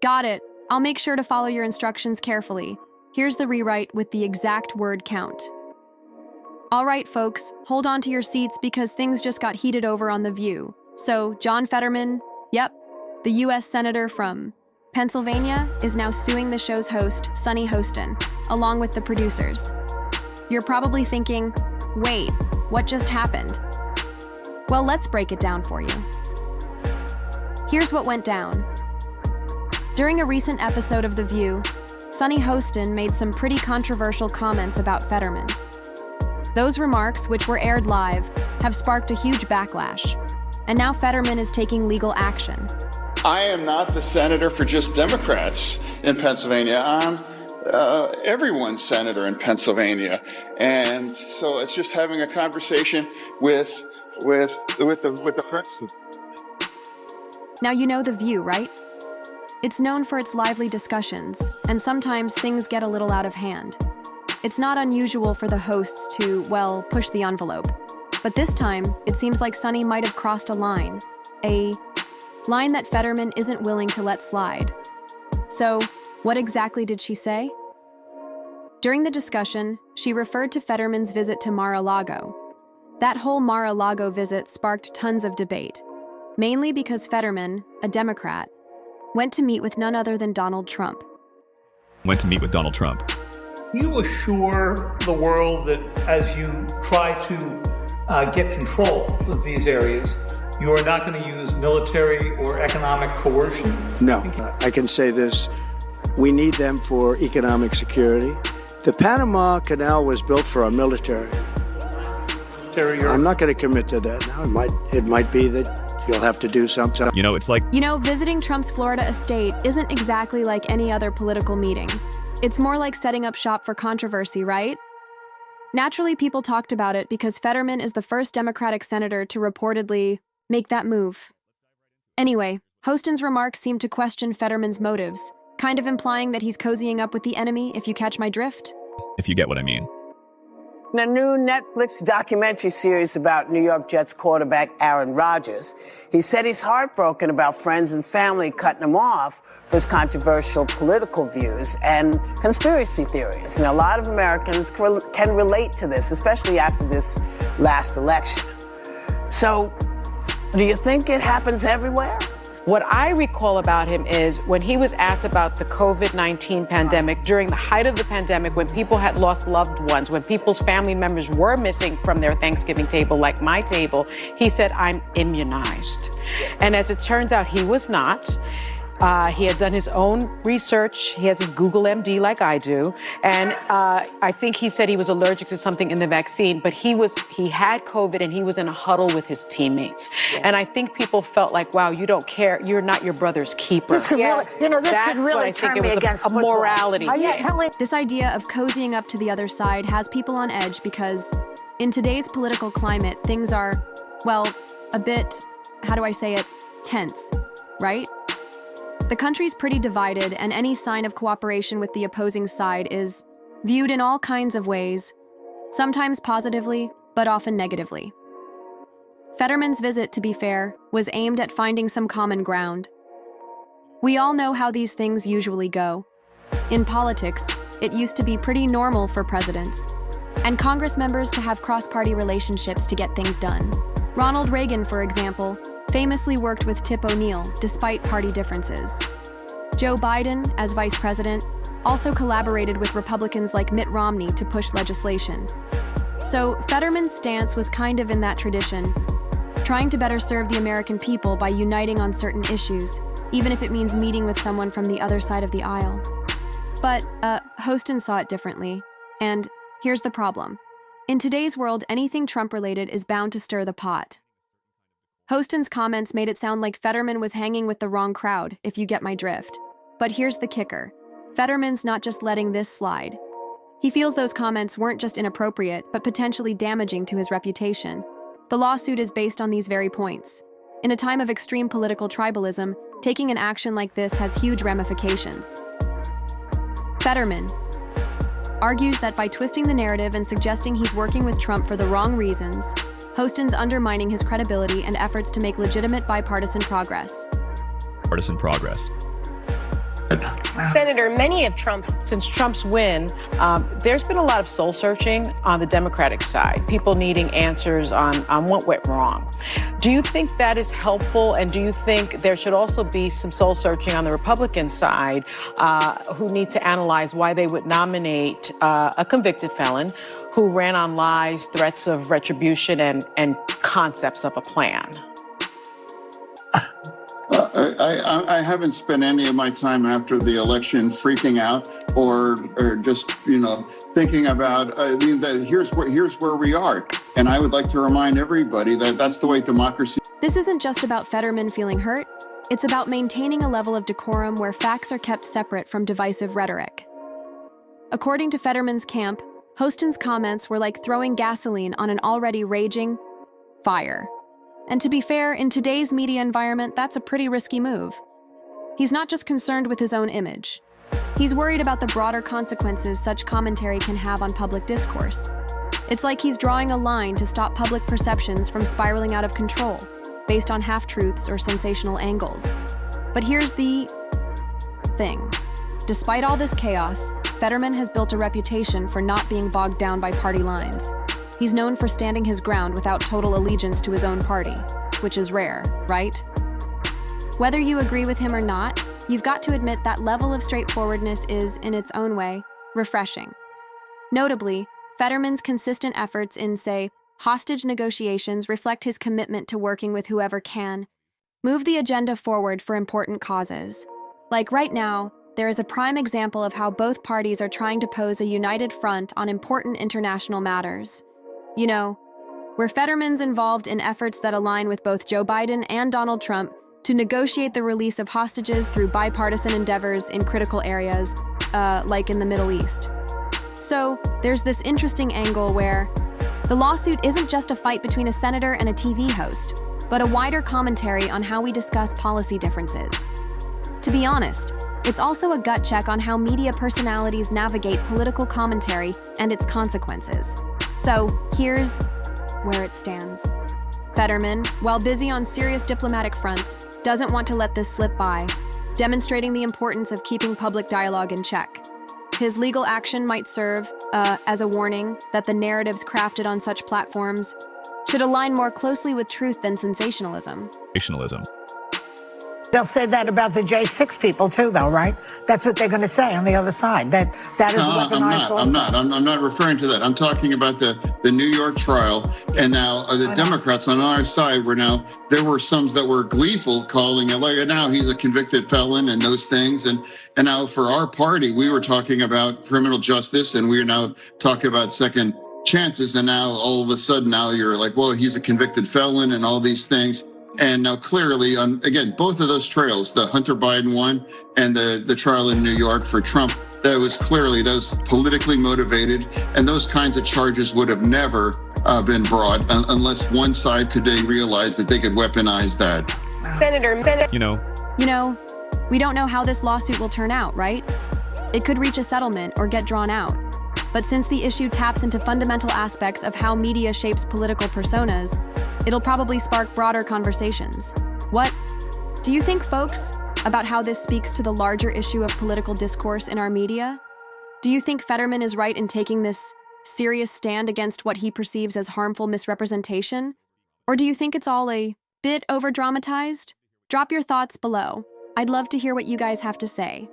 Got it. I'll make sure to follow your instructions carefully. Here's the rewrite with the exact word count. All right, folks, hold on to your seats because things just got heated over on The View. So, John Fetterman, yep, the U.S. Senator from Pennsylvania, is now suing the show's host, Sunny Hostin, along with the producers. You're probably thinking, wait, what just happened? Well, let's break it down for you. Here's what went down. During a recent episode of The View, Sunny Hostin made some pretty controversial comments about Fetterman. Those remarks, which were aired live, have sparked a huge backlash, and now Fetterman is taking legal action. I am not the senator for just Democrats in Pennsylvania. I'm everyone's senator in Pennsylvania, and so it's just having a conversation with the press. Now you know The View, right? It's known for its lively discussions, and sometimes things get a little out of hand. It's not unusual for the hosts to, well, push the envelope. But this time, it seems like Sunny might have crossed a line that Fetterman isn't willing to let slide. So, what exactly did she say? During the discussion, she referred to Fetterman's visit to Mar-a-Lago. That whole Mar-a-Lago visit sparked tons of debate, mainly because Fetterman, a Democrat, went to meet with none other than Donald Trump. You assure the world that as you try to get control of these areas, you are not going to use military or economic coercion? No, I can say this. We need them for economic security. The Panama Canal was built for our military. I'm not going to commit to that now. It might be that you'll have to do something. Visiting Trump's Florida estate isn't exactly like any other political meeting. It's more like setting up shop for controversy, right? Naturally, people talked about it because Fetterman is the first Democratic senator to reportedly make that move. Anyway, Hostin's remarks seem to question Fetterman's motives, kind of implying that he's cozying up with the enemy, if you catch my drift. If you get what I mean. In a new Netflix documentary series about New York Jets quarterback Aaron Rodgers, he said he's heartbroken about friends and family cutting him off for his controversial political views and conspiracy theories. And a lot of Americans can relate to this, especially after this last election. So, do you think it happens everywhere? What I recall about him is when he was asked about the COVID-19 pandemic, during the height of the pandemic, when people had lost loved ones, when people's family members were missing from their Thanksgiving table, like my table, he said, "I'm immunized." And as it turns out, he was not. He had done his own research. He has his Google MD like I do. And I think he said he was allergic to something in the vaccine, but he had COVID and he was in a huddle with his teammates. Yeah. And I think people felt like, wow, you don't care. You're not your brother's keeper. This could really turn me against football. Morality. This idea of cozying up to the other side has people on edge because in today's political climate, things are, well, a bit, how do I say it, tense, right? The country's pretty divided, and any sign of cooperation with the opposing side is viewed in all kinds of ways, sometimes positively, but often negatively. Fetterman's visit, to be fair, was aimed at finding some common ground. We all know how these things usually go. In politics, it used to be pretty normal for presidents and Congress members to have cross-party relationships to get things done. Ronald Reagan, for example, famously worked with Tip O'Neill despite party differences. Joe Biden, as vice president, also collaborated with Republicans like Mitt Romney to push legislation. So Fetterman's stance was kind of in that tradition, trying to better serve the American people by uniting on certain issues, even if it means meeting with someone from the other side of the aisle. But Hostin saw it differently, and here's the problem. In today's world, anything Trump-related is bound to stir the pot. Hostin's comments made it sound like Fetterman was hanging with the wrong crowd, if you get my drift. But here's the kicker. Fetterman's not just letting this slide. He feels those comments weren't just inappropriate, but potentially damaging to his reputation. The lawsuit is based on these very points. In a time of extreme political tribalism, taking an action like this has huge ramifications. Fetterman argues that by twisting the narrative and suggesting he's working with Trump for the wrong reasons, Hostin's undermining his credibility and efforts to make legitimate bipartisan progress. Senator, many of Trump's... Since Trump's win, there's been a lot of soul searching on the Democratic side, people needing answers on what went wrong. Do you think that is helpful? And do you think there should also be some soul searching on the Republican side who need to analyze why they would nominate a convicted felon who ran on lies, threats of retribution, and concepts of a plan? I haven't spent any of my time after the election freaking out or just, thinking about, here's where we are. And I would like to remind everybody that that's the way democracy. This isn't just about Fetterman feeling hurt. It's about maintaining a level of decorum where facts are kept separate from divisive rhetoric. According to Fetterman's camp, Hostin's comments were like throwing gasoline on an already raging fire. And to be fair, in today's media environment, that's a pretty risky move. He's not just concerned with his own image. He's worried about the broader consequences such commentary can have on public discourse. It's like he's drawing a line to stop public perceptions from spiraling out of control, based on half-truths or sensational angles. But here's the thing. Despite all this chaos, Fetterman has built a reputation for not being bogged down by party lines. He's known for standing his ground without total allegiance to his own party, which is rare, right? Whether you agree with him or not, you've got to admit that level of straightforwardness is, in its own way, refreshing. Notably, Fetterman's consistent efforts in, say, hostage negotiations reflect his commitment to working with whoever can move the agenda forward for important causes. Like right now, there is a prime example of how both parties are trying to pose a united front on important international matters. Where Fetterman's involved in efforts that align with both Joe Biden and Donald Trump to negotiate the release of hostages through bipartisan endeavors in critical areas, like in the Middle East. So, there's this interesting angle where the lawsuit isn't just a fight between a senator and a TV host, but a wider commentary on how we discuss policy differences. To be honest, it's also a gut check on how media personalities navigate political commentary and its consequences. So, here's where it stands. Fetterman, while busy on serious diplomatic fronts, doesn't want to let this slip by, demonstrating the importance of keeping public dialogue in check. His legal action might serve as a warning that the narratives crafted on such platforms should align more closely with truth than sensationalism. They'll say that about the J6 people too, though, right? That's what they're going to say on the other side. That is weaponized also. I'm not referring to that. I'm talking about the New York trial, and now the Democrats on our side there were some that were gleeful, calling it like now he's a convicted felon and those things, and now for our party we were talking about criminal justice, and we're now talking about second chances, and now all of a sudden now you're like, well, he's a convicted felon and all these things. And now clearly, again, both of those trials, the Hunter Biden one and the trial in New York for Trump, that was politically motivated, and those kinds of charges would have never been brought unless one side could realize that they could weaponize that. Senator. We don't know how this lawsuit will turn out, right? It could reach a settlement or get drawn out. But since the issue taps into fundamental aspects of how media shapes political personas, it'll probably spark broader conversations. What do you think, folks, about how this speaks to the larger issue of political discourse in our media? Do you think Fetterman is right in taking this serious stand against what he perceives as harmful misrepresentation? Or do you think it's all a bit over-dramatized? Drop your thoughts below. I'd love to hear what you guys have to say.